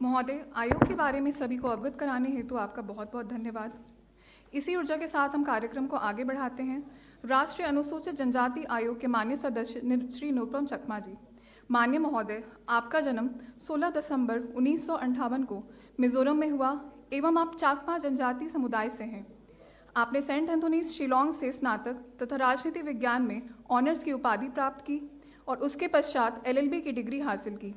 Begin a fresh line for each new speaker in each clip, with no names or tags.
महोदय, आयोग के बारे में सभी को अवगत कराने हेतु आपका बहुत बहुत धन्यवाद। इसी ऊर्जा के साथ हम कार्यक्रम को आगे बढ़ाते हैं। राष्ट्रीय अनुसूचित जनजाति आयोग के माननीय सदस्य श्री निरुपम चकमा जी। माननीय महोदय, आपका जन्म 16 दिसंबर 1958 को मिजोरम में हुआ एवं आप चाकमा जनजाति समुदाय से हैं। आपने सेंट एंथोनीज शिलोंग से स्नातक तथा राजनीति विज्ञान में ऑनर्स की उपाधि प्राप्त की और उसके पश्चात LLB की डिग्री हासिल की।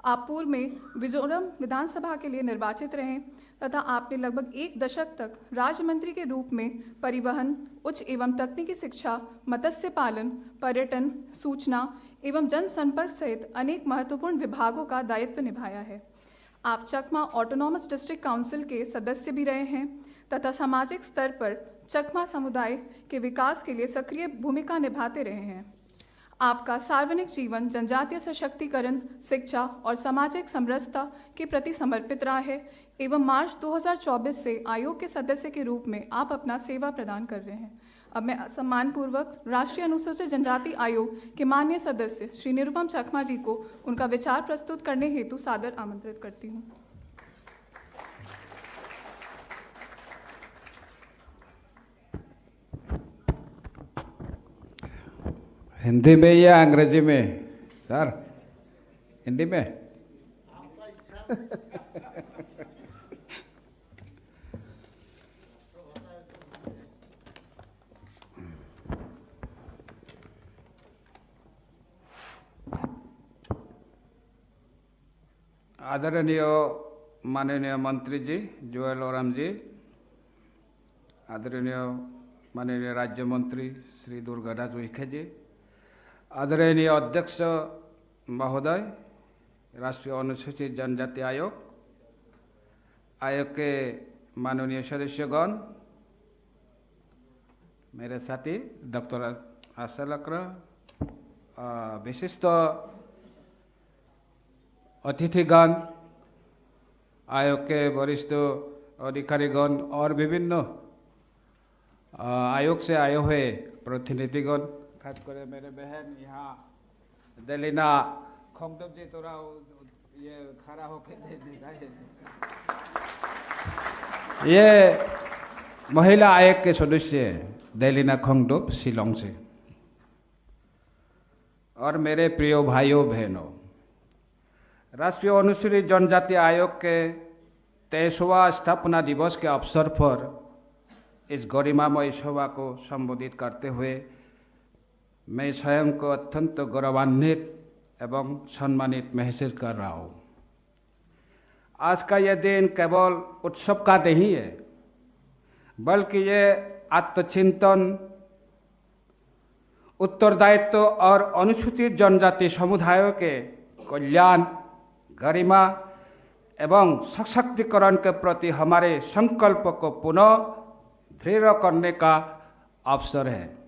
आप पूर्व में मिजोरम विधानसभा के लिए निर्वाचित रहे तथा आपने लगभग 1 दशक तक राज्य मंत्री के रूप में परिवहन, उच्च एवं तकनीकी शिक्षा, मत्स्य पालन, पर्यटन, सूचना एवं जनसंपर्क सहित अनेक महत्वपूर्ण विभागों का दायित्व निभाया है। आप चकमा ऑटोनॉमस डिस्ट्रिक्ट काउंसिल के सदस्य भी रहे हैं तथा सामाजिक स्तर पर चकमा समुदाय के विकास के लिए सक्रिय भूमिका निभाते रहे हैं। आपका सार्वजनिक जीवन जनजातीय सशक्तिकरण, शिक्षा और सामाजिक समरसता के प्रति समर्पित रहा है एवं मार्च 2024 से आयोग के सदस्य के रूप में आप अपना सेवा प्रदान कर रहे हैं। अब मैं सम्मानपूर्वक राष्ट्रीय अनुसूचित जनजाति आयोग के माननीय सदस्य श्री निरुपम चकमा जी को उनका विचार प्रस्तुत करने हेतु सादर आमंत्रित करती हूँ।
हिंदी में या अंग्रेजी में? सर, हिंदी में। आदरणीय माननीय मंत्री जी जुएल ओराम जी, आदरणीय माननीय राज्य मंत्री श्री दुर्गादास उइखे जी, आदरणीय अध्यक्ष महोदय, राष्ट्रीय अनुसूचित जनजाति आयोग के माननीय सदस्यगण, मेरे साथी डॉक्टर आशा लक्र, विशिष्ट अतिथिगण, आयोग के वरिष्ठ अधिकारीगण और विभिन्न आयोग से आए हुए प्रतिनिधिगण, खासकर मेरे बहन यहाँ देलिना खोंगडोप जी, थोड़ा ये खड़ा होके ये महिला आयोग के सदस्य देलिना खोंगडोप शिलोंग से, और मेरे प्रिय भाइयों बहनों, राष्ट्रीय अनुसूचित जनजाति आयोग के 23वां स्थापना दिवस के अवसर पर इस गरिमामय सभा को संबोधित करते हुए मैं स्वयं को अत्यंत गौरवान्वित एवं सम्मानित महसूस कर रहा हूँ। आज का यह दिन केवल उत्सव का नहीं है, बल्कि ये आत्मचिंतन, उत्तरदायित्व और अनुसूचित जनजाति समुदायों के कल्याण, गरिमा एवं सशक्तिकरण के प्रति हमारे संकल्प को पुनः दृढ़ करने का अवसर है।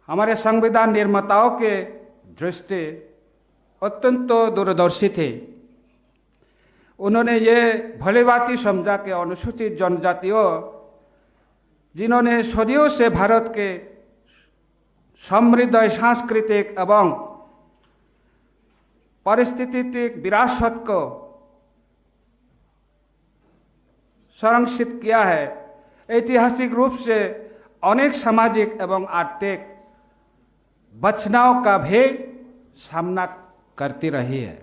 हमारे संविधान निर्माताओं के दृष्टि अत्यंत दूरदर्शी थे। उन्होंने ये भलीभांति समझा कि अनुसूचित जनजातियों, जिन्होंने सदियों से भारत के समृद्ध सांस्कृतिक एवं पारिस्थितिक विरासत को संरक्षित किया है, ऐतिहासिक रूप से अनेक सामाजिक एवं आर्थिक बचनाव का भी सामना करती रही है।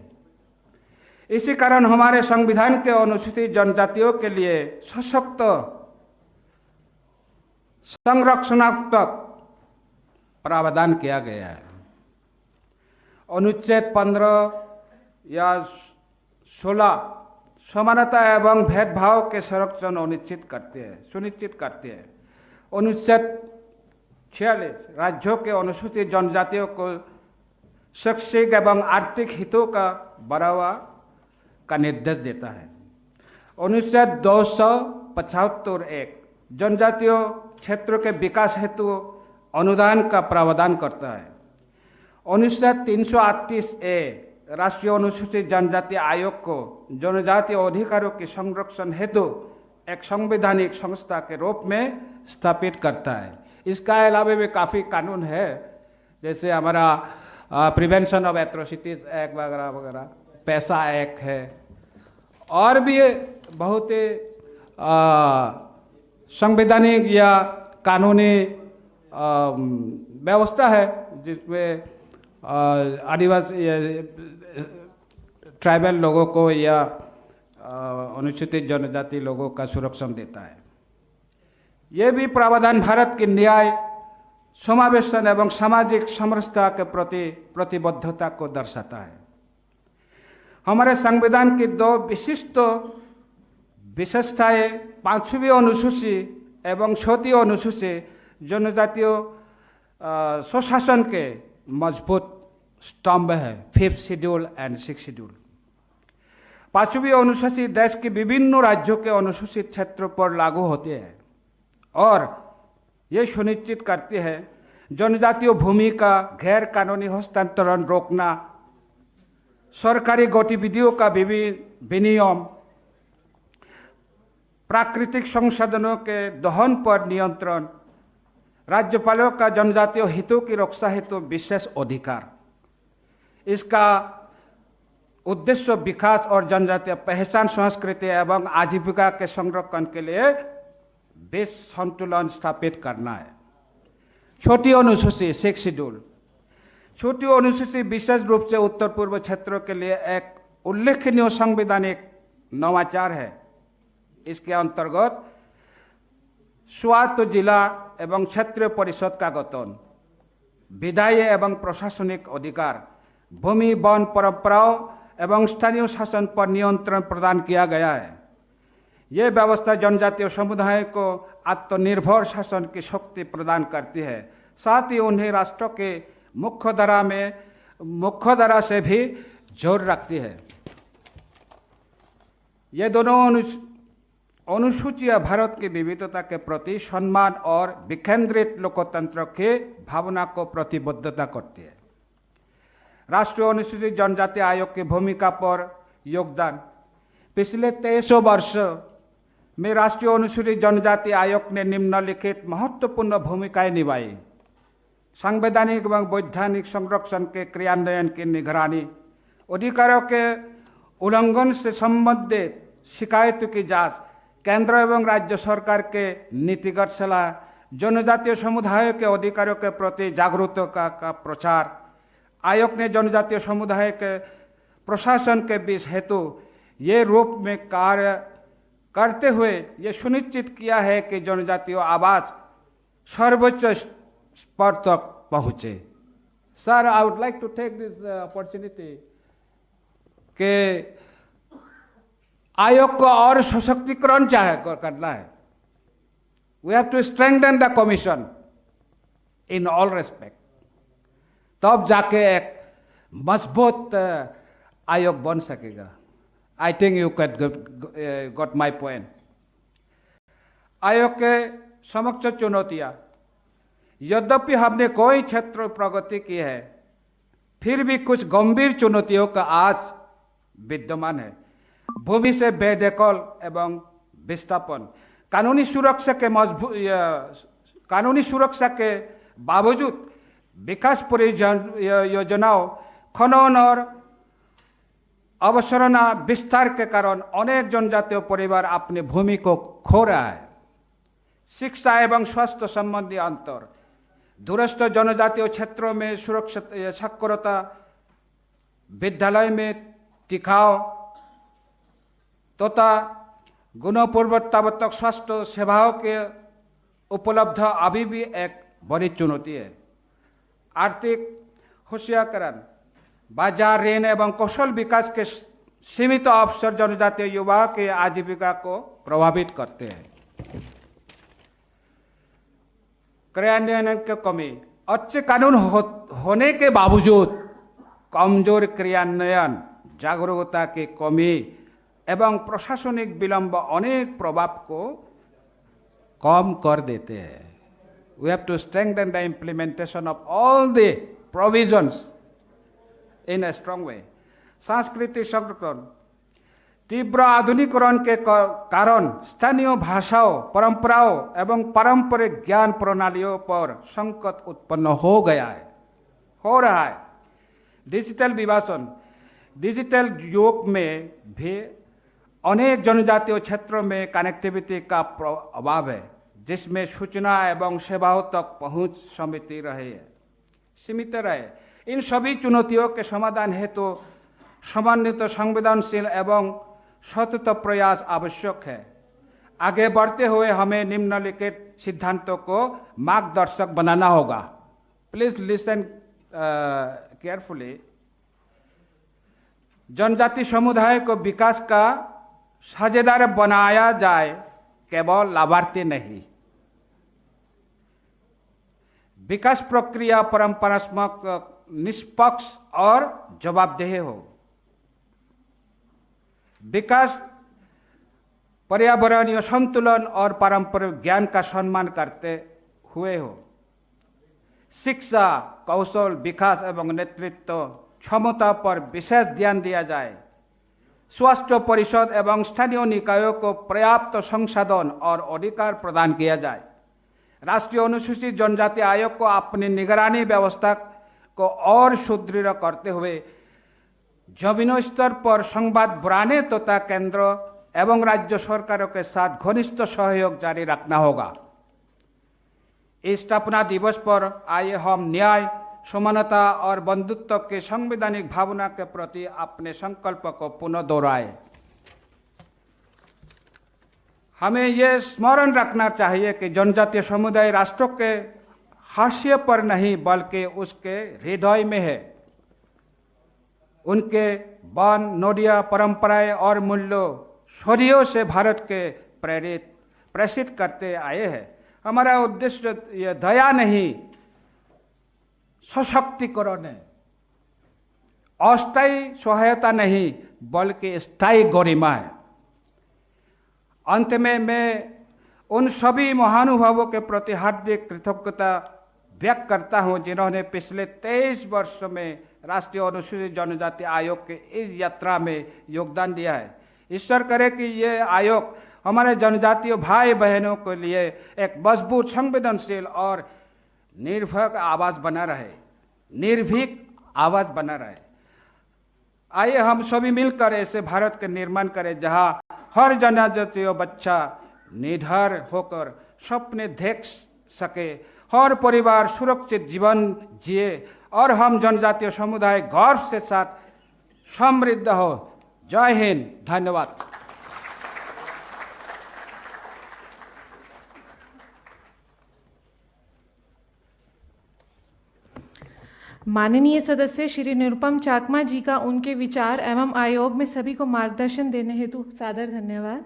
इसी कारण हमारे संविधान के अनुसूचित जनजातियों के लिए सशक्त संरक्षणात्मक प्रावधान किया गया है। अनुच्छेद 15 या 16 समानता एवं भेदभाव के संरक्षण सुनिश्चित करते हैं। अनुच्छेद 46 राज्यों के अनुसूचित जनजातियों को शैक्षिक एवं आर्थिक हितों का बढ़ावा का निर्देश देता है। अनुच्छेद 275(1) जनजातीय क्षेत्रों के विकास हेतु अनुदान का प्रावधान करता है। अनुच्छेद 338(a) राष्ट्रीय अनुसूचित जनजाति आयोग को जनजातीय अधिकारों के संरक्षण हेतु एक संवैधानिक संस्था के रूप में स्थापित करता है। इसका अलावा भी काफ़ी कानून है, जैसे हमारा प्रिवेंशन ऑफ एट्रोसिटीज एक्ट वगैरह वगैरह, पैसा एक्ट है और भी बहुत संवैधानिक या कानूनी व्यवस्था है जिसमें आदिवासी ट्राइबल लोगों को या अनुसूचित जनजाति लोगों का सुरक्षा देता है। ये भी प्रावधान भारत की न्याय, समावेशन एवं सामाजिक समरसता के प्रति प्रतिबद्धता को दर्शाता है। हमारे संविधान की दो विशिष्ट विशेषताएं 5वीं अनुसूची एवं 6वीं अनुसूची जनजातियों स्वशासन के मजबूत स्तंभ है, 5th schedule and 6th schedule. 5वीं अनुसूची देश के विभिन्न राज्यों के अनुसूचित क्षेत्रों पर लागू होती है और ये सुनिश्चित करती है जनजातीय भूमि का गैर कानूनी हस्तांतरण रोकना, सरकारी गतिविधियों का विनियम, प्राकृतिक संसाधनों के दोहन पर नियंत्रण, राज्यपालों का जनजातीय हितों की रक्षा हेतु विशेष अधिकार। इसका उद्देश्य विकास और जनजातीय पहचान, संस्कृति एवं आजीविका के संरक्षण के लिए बेस संतुलन स्थापित करना है। छोटी अनुसूची 6th शेड्यूल। छोटी अनुसूची विशेष रूप से उत्तर पूर्व क्षेत्रों के लिए एक उल्लेखनीय संवैधानिक नवाचार है। इसके अंतर्गत स्वायत्त जिला एवं क्षेत्रीय परिषद का गठन, विधायी एवं प्रशासनिक अधिकार, भूमि वन परंपराओं एवं स्थानीय शासन पर नियंत्रण प्रदान किया गया है। ये व्यवस्था जनजातीय समुदाय को आत्मनिर्भर शासन की शक्ति प्रदान करती है, साथ ही उन्हें राष्ट्र के मुख्यधारा से भी जोड़ रखती है। ये दोनों अनुसूचियां भारत की विविधता के प्रति सम्मान और विकेंद्रित लोकतंत्र के भावना को प्रतिबद्धता करती है। राष्ट्रीय अनुसूचित जनजाति आयोग की भूमिका पर योगदान। पिछले 23 वर्ष में राष्ट्रीय अनुसूचित जनजाति आयोग ने निम्नलिखित महत्वपूर्ण भूमिकाएं निभाई: संवैधानिक एवं वैधानिक संरक्षण के क्रियान्वयन की निगरानी, अधिकारों के उल्लंघन से संबंधित शिकायतों की जांच, केंद्र एवं राज्य सरकार के नीतिगत सलाह, जनजातीय समुदायों के अधिकारों के प्रति जागरूकता का प्रचार। आयोग ने जनजातीय समुदाय के प्रशासन के बीच हेतु ये रूप में कार्य करते हुए ये सुनिश्चित किया है कि जनजातीय आवाज सर्वोच्च स्तर तक पहुँचे। Sir, I would like to take this opportunity के आयोग को और सशक्तिकरण करना है। We have to strengthen the commission in all respect, तब जाके एक मजबूत आयोग बन सकेगा। I think you can got my point. आयोग के समक्ष चुनौतियां। यद्यपि हमने कोई क्षेत्र प्रगति की है, फिर भी कुछ गंभीर चुनौतियों का आज विद्यमान है। भूमि से बेदखल एवं विस्थापन, कानूनी सुरक्षा के बावजूद विकास परियोजनाओं, खनन और अवसरना विस्तार के कारण अनेक जनजातीय परिवार अपनी भूमि को खो रहा है। शिक्षा एवं स्वास्थ्य संबंधी अंतर, दूरस्थ जनजातीय क्षेत्रों में सुरक्षित साक्षरता, विद्यालय में टिकाव तथा गुणपूर्वक स्वास्थ्य सेवाओं के उपलब्ध अभी भी एक बड़ी चुनौती है। आर्थिक होशियारकरण, बाजार ऋण एवं कौशल विकास के सीमित अवसर जनजातीय युवाओं के आजीविका को प्रभावित करते हैं। क्रियान्वयन की कमी, अच्छे कानून होने के बावजूद कमजोर क्रियान्वयन, जागरूकता की कमी एवं प्रशासनिक विलंब अनेक प्रभाव को कम कर देते हैं। We have to strengthen the implementation of all the provisions in a strong way. सांस्कृतिक संरक्षण, तीव्र आधुनिकीकरण के कारण स्थानीय भाषाओं, परंपराओं एवं पारंपरिक ज्ञान प्रणालियों पर संकट उत्पन्न हो रहा है। डिजिटल विभाजन, डिजिटल युग में भी अनेक जनजातीय क्षेत्रों में कनेक्टिविटी का अभाव है, जिसमें सूचना एवं सेवाओं तक पहुंच सीमित रहे। इन सभी चुनौतियों के समाधान हेतु समन्वित, संवेदनशील एवं सतत प्रयास आवश्यक है। आगे बढ़ते हुए हमें निम्नलिखित सिद्धांतों को मार्गदर्शक बनाना होगा। Please listen carefully. जनजाति समुदाय को विकास का साझेदार बनाया जाए, केवल लाभार्थी नहीं। विकास प्रक्रिया परंपरात्मक, निष्पक्ष और जवाबदेह हो। विकास पर्यावरणीय संतुलन और पारंपरिक ज्ञान का सम्मान करते हुए हो। शिक्षा, कौशल विकास एवं नेतृत्व क्षमता पर विशेष ध्यान दिया जाए। स्वास्थ्य परिषद एवं स्थानीय निकायों को पर्याप्त संसाधन और अधिकार प्रदान किया जाए। राष्ट्रीय अनुसूचित जनजाति आयोग को अपनी निगरानी व्यवस्था को और सुदृढ़ करते हुए जमीनी स्तर पर संवाद बढ़ाने तथा केंद्र एवं राज्य सरकारों के साथ घनिष्ठ सहयोग जारी रखना होगा। इस स्थापना दिवस पर आइए हम न्याय, समानता और बंधुत्व के संवैधानिक भावना के प्रति अपने संकल्प को पुनः दोहराएं। हमें यह स्मरण रखना चाहिए कि जनजातीय समुदाय राष्ट्र के हाशिए पर नहीं बल्कि उसके हृदय में है। उनके वन, नोडिया, परंपराएं और मूल्यों सदियों से भारत के प्रेषित करते आए हैं। हमारा उद्देश्य यह दया नहीं, सशक्तिकरण है। अस्थायी सहायता नहीं बल्कि स्थायी गरिमा है। अंत में मैं उन सभी महानुभावों के प्रति हार्दिक कृतज्ञता व्यक्त करता हूं जिन्होंने पिछले 23 वर्षों में राष्ट्रीय अनुसूचित जनजाति आयोग के इस यात्रा में योगदान दिया है। ईश्वर करे कि ये आयोग हमारे जनजातीय भाई बहनों के लिए एक मजबूत, संवेदनशील और निर्भीक आवाज बना रहे। आइए हम सभी मिलकर ऐसे भारत के निर्माण करें जहां हर जनजातीय बच्चा निडर होकर सपने देख सके, हर परिवार सुरक्षित जीवन जिए और हम जनजातीय समुदाय गर्व से साथ समृद्ध हो। जय हिंद, धन्यवाद।
माननीय सदस्य श्री निरुपम चाकमा जी का उनके विचार एवं आयोग में सभी को मार्गदर्शन देने हेतु सादर धन्यवाद।